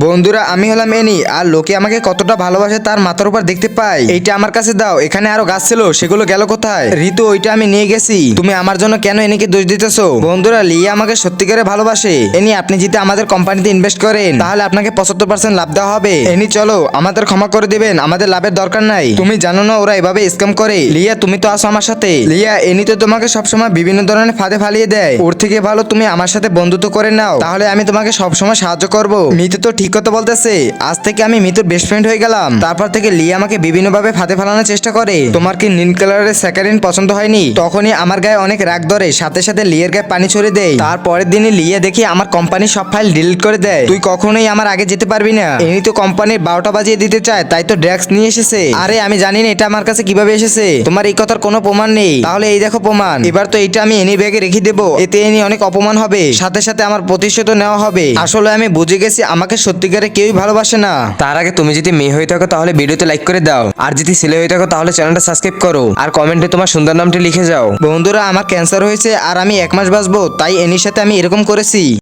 বন্ধুরা আমি হলাম এনি, আর লোকে আমাকে কতটা ভালোবাসে তার মাথার উপর দেখতে পাই। এইটা আমার কাছে দাও। এখানে আরো গাছ ছিল, সেগুলো গেল কোথায়? ঋতু, ওইটা আমি নিয়ে গেছি। তুমি আমার জন্য কেন এনিকে দোষ দিতেছো? বন্ধুরা, লিয়া আমাকে সত্যিকারে ভালোবাসে। এনি, আপনি যদি আমাদের কোম্পানিতে ইনভেস্ট করেন তাহলে আপনাকে 75% লাভ দেওয়া হবে। এনি চলো, আমাদের ক্ষমা করে দিবেন, আমাদের লাভের দরকার নাই। তুমি জানো না ওরা এভাবে স্ক্যাম করে? লিয়া, তুমি তো আছো আমার সাথে। লিয়া, এনি তো তোমাকে সবসময় বিভিন্ন ধরনের ফাঁদে ফালিয়ে দেয়। ওর থেকে ভালো তুমি আমার সাথে বন্ধুত্ব করে নাও, তাহলে আমি তোমাকে সবসময় সাহায্য করব। মিতু তো ঠিক কথা বলতেছে। আজ থেকে আমি মিতুর বেস্ট ফ্রেন্ড হয়ে গেলাম। তারপর থেকে লিয়া আমাকে বিভিন্ন ভাবে ফাঁদে ফেলানোর চেষ্টা করে। তোমার কি নীল কালারের স্যাকারিন পছন্দ হয়নি? তখনই আমার গায়ে অনেক রাগ ধরে, সাথে সাথে লিয়ার গায়ে পানি ছড়ে দেয়। তারপরের দিনই লিয়া দেখি আমার কোম্পানির সব ফাইল ডিলিট করে দেয়। তুই কখনোই আমার আগে যেতে পারবি না। এনি তো কোম্পানির 12টা বাজিয়ে দিতে চায়, তাই তো ড্রাগস নিয়ে এসেছে। আরে আমি জানি না এটা আমার কাছে কিভাবে এসেছে। তোমার এই কথার কোনো প্রমাণ নেই, তাহলে এই দেখো প্রমাণ। এবার তো এটা আমি এনি ব্যাগে রেখে দেবো, এতে এনি অনেক অপমান হবে, সাথে সাথে আমার প্রতিশোধ নেওয়া হবে। আসলে আমি বুঝে গেছি আমাকে সত্যিকারে কেউই ভালোবাসে না। তার আগে তুমি যদি মেয়ে হয়ে থাকো তাহলে ভিডিওতে লাইক করে দাও, আর যদি ছেলে হয়ে থাকো তাহলে চ্যানেলটা সাবস্ক্রাইব করো, আর কমেন্টে তোমার সুন্দর নামটি লিখে যাও। বন্ধুরা, আমার ক্যান্সার হয়েছে আর আমি 1 মাস বাঁচবো, তাই এনির সাথে আমি এরকম করেছি।